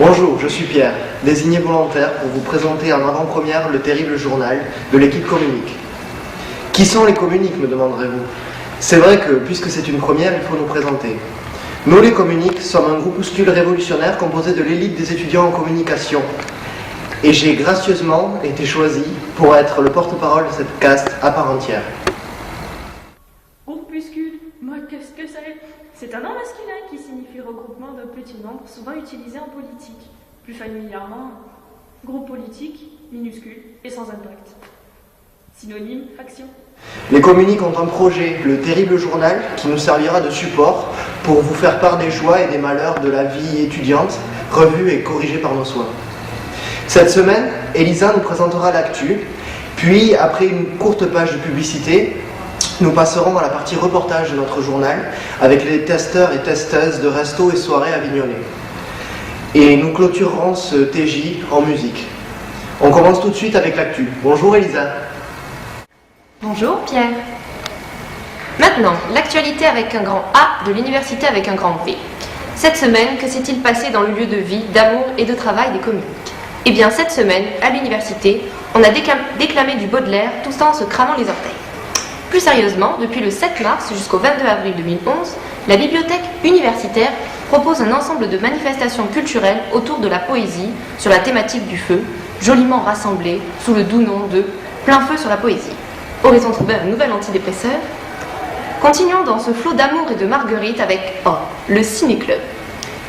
Bonjour, je suis Pierre, désigné volontaire pour vous présenter en avant-première le terrible journal de l'équipe Communique. Qui sont les Communiques, me demanderez-vous? C'est vrai que, puisque c'est une première, il faut nous présenter. Nous, les Communiques, sommes un groupuscule révolutionnaire composé de l'élite des étudiants en communication. Et j'ai gracieusement été choisi pour être le porte-parole de cette caste à part entière. Groupuscule, moi qu'est-ce que c'est? C'est un nom masculin qui signifie regroupement de petits nombres, souvent utilisé en politique. Plus familièrement, groupe politique, minuscule et sans impact. Synonyme, faction. Les Communiques ont un projet, le terrible journal, qui nous servira de support pour vous faire part des joies et des malheurs de la vie étudiante, revue et corrigée par nos soins. Cette semaine, Elisa nous présentera l'actu, puis après une courte page de publicité, nous passerons à la partie reportage de notre journal avec les testeurs et testeuses de restos et soirées avignonnais. Et nous clôturerons ce TJ en musique. On commence tout de suite avec l'actu. Bonjour Elisa. Bonjour Pierre. Maintenant, l'actualité avec un grand A de l'université avec un grand V. Cette semaine, que s'est-il passé dans le lieu de vie, d'amour et de travail des Communiques? Eh bien, cette semaine, à l'université, on a déclamé du Baudelaire tout en se cramant les orteils. Plus sérieusement, depuis le 7 mars jusqu'au 22 avril 2011, la bibliothèque universitaire propose un ensemble de manifestations culturelles autour de la poésie sur la thématique du feu, joliment rassemblées sous le doux nom de Plein feu sur la poésie. Aurait-on trouvé un nouvel antidépresseur? Continuons dans ce flot d'amour et de marguerite avec le Ciné-Club.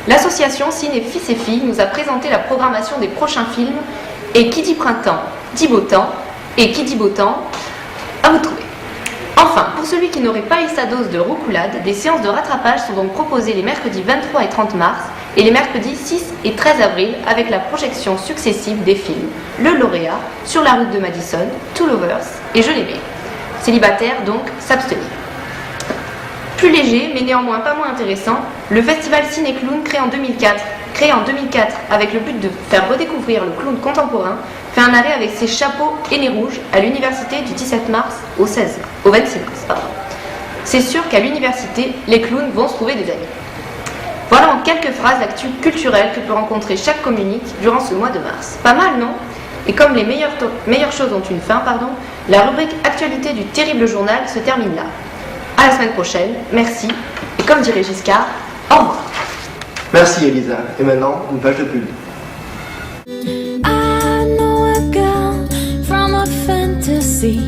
L'association Ciné Fils et Filles nous a présenté la programmation des prochains films et qui dit printemps dit beau temps et qui dit beau temps, à vous trouver. Enfin, pour celui qui n'aurait pas eu sa dose de roucoulade, des séances de rattrapage sont donc proposées les mercredis 23 et 30 mars et les mercredis 6 et 13 avril avec la projection successive des films Le Lauréat, Sur la route de Madison, Two Lovers et Je l'aimais. Célibataire donc, s'abstenir. Plus léger, mais néanmoins pas moins intéressant, le festival Ciné-Clown créé en 2004 avec le but de faire redécouvrir le clown contemporain, fait un arrêt avec ses chapeaux et les rouges à l'université du 17 mars au 26 mars. C'est sûr qu'à l'université, les clowns vont se trouver des amis. Voilà en quelques phrases l'actu culturelle que peut rencontrer chaque Communique durant ce mois de mars. Pas mal, non? Et comme les meilleures choses ont une fin, la rubrique actualité du terrible journal se termine là. À la semaine prochaine, merci, et comme dirait Giscard, au revoir. Merci Elisa. Et maintenant, une page de pub. I know a girl from a fantasy.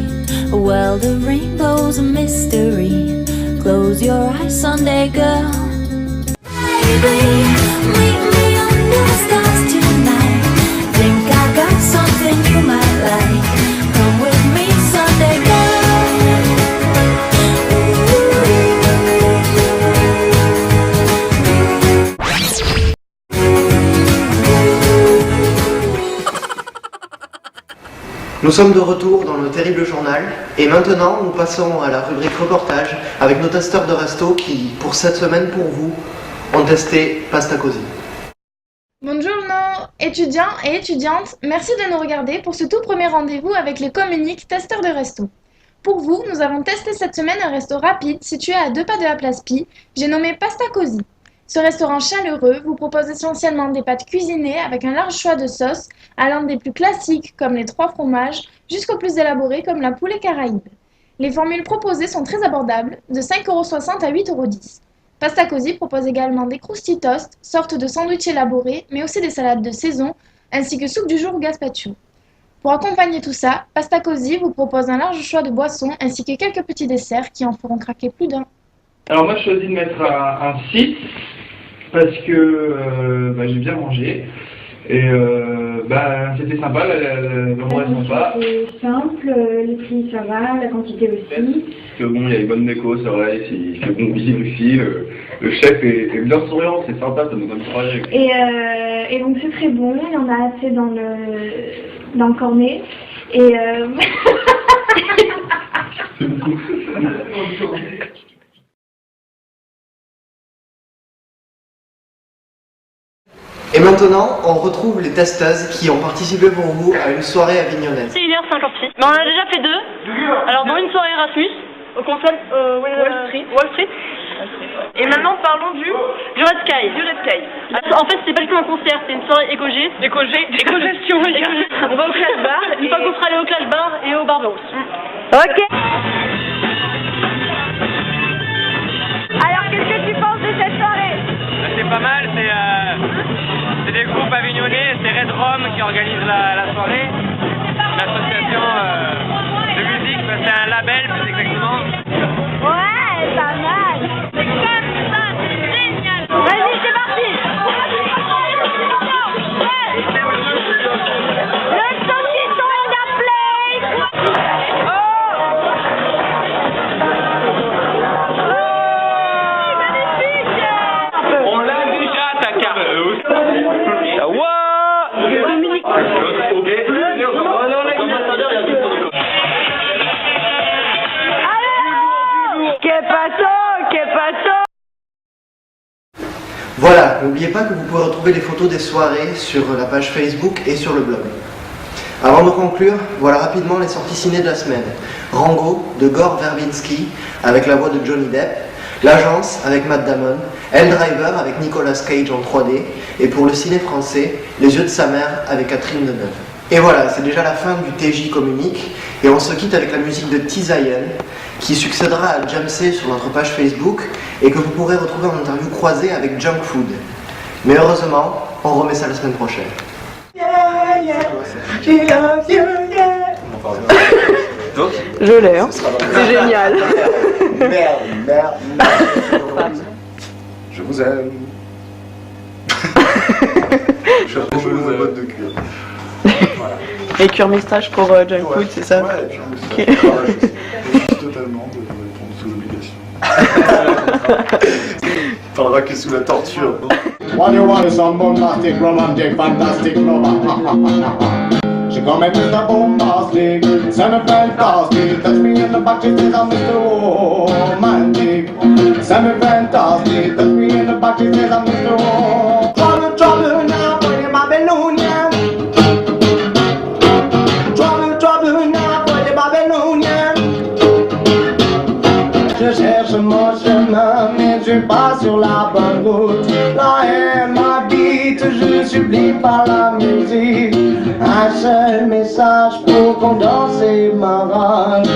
Well, the rainbow's a mystery. Close your eyes, Sunday girl. Baby, meet me under the stars tonight. Think I got something you might like. Come with me, Sunday girl. Nous sommes de retour dans le terrible journal et maintenant nous passons à la rubrique reportage avec nos testeurs de resto qui, pour cette semaine pour vous, ont testé Pasta Così. Buongiorno, étudiants et étudiantes, merci de nous regarder pour ce tout premier rendez-vous avec les Communiques testeurs de resto. Pour vous, nous avons testé cette semaine un resto rapide situé à 2 pas de la place Pi, j'ai nommé Pasta Così. Ce restaurant chaleureux vous propose essentiellement des pâtes cuisinées avec un large choix de sauces, allant des plus classiques comme les 3 fromages jusqu'aux plus élaborés comme la poulet caraïbe. Les formules proposées sont très abordables, de 5,60 € à 8,10 €. Pasta Così propose également des crousti toast, sorte de sandwich élaboré, mais aussi des salades de saison, ainsi que soupe du jour ou gazpacho. Pour accompagner tout ça, Pasta Così vous propose un large choix de boissons ainsi que quelques petits desserts qui en feront craquer plus d'un. Alors moi je choisis de mettre un 6 parce que j'ai bien mangé et c'était sympa, l'endroit est sympa. C'est simple, les prix ça va, la quantité aussi. Parce que bon, il y a une bonne déco, c'est vrai, il fait bon visite aussi, le chef est bien souriant, c'est sympa, ça nous donne courage. Et donc c'est très bon, il y en a assez dans le cornet et C'est beaucoup. Et maintenant, on retrouve les testeuses qui ont participé pour vous à une soirée avignonnaise. C'est 1h56. Mais on a déjà fait 2. Alors, dans une soirée Erasmus, au concept Wall Street. Et maintenant, parlons du Red Sky. En fait, c'est pas du tout un concert, c'est une soirée éco-G. Éco-gestion, les gars. On va au Clash Bar, une fois qu'on sera allé au Clash Bar et au Barbaros. Ok. Alors, qu'est-ce que tu penses de cette soirée? C'est pas mal, c'est des groupes avignonnais, c'est Red Rom qui organise la soirée. L'association de musique, c'est un label plus exactement. Ouais, pas mal. C'est comme ça, c'est génial. Vas-y, c'est parti. Le saucisson in a plate. Oh, magnifique. On l'a déjà ta carte. Dominique. Voilà, n'oubliez pas que vous pouvez retrouver les photos des soirées sur la page Facebook et sur le blog. Avant de conclure, voilà rapidement les sorties ciné de la semaine. Rango de Gore Verbinski avec la voix de Johnny Depp, L'Agence avec Matt Damon, Helldiver avec Nicolas Cage en 3D et pour le ciné français, Les Yeux de sa mère avec Catherine Deneuve. Et voilà, c'est déjà la fin du TJ Communique et on se quitte avec la musique de T-Zion qui succédera à Jamsey sur notre page Facebook et que vous pourrez retrouver en interview croisée avec Junk Food. Mais heureusement, on remet ça la semaine prochaine. Je l'ai, hein. C'est génial. Merde. Je vous aime. Je suis un peu mon botte de cuir. Voilà. Et cuir moustache pour Junk Food, c'est ça? Ouais, cuir moustache. Okay. Je suis totalement de répondre sous l'obligation. Parlera que sous la torture. What you want is some bombastic, romantic, fantastic lover. She come and Mr. Bombastic, send a fantastic. Touch me in the back, she says I'm Mr. Romantic. Send me fantastic, touch me in the back, she says I'm Mr. Romantic. Trouble now, for the Babylonian. Trouble now, for the Babylonian. Je cherche mon chemin, mais je suis pas sur la bonne route. La haine m'habite, je supplie par la musique. Un seul message pour condenser ma rage.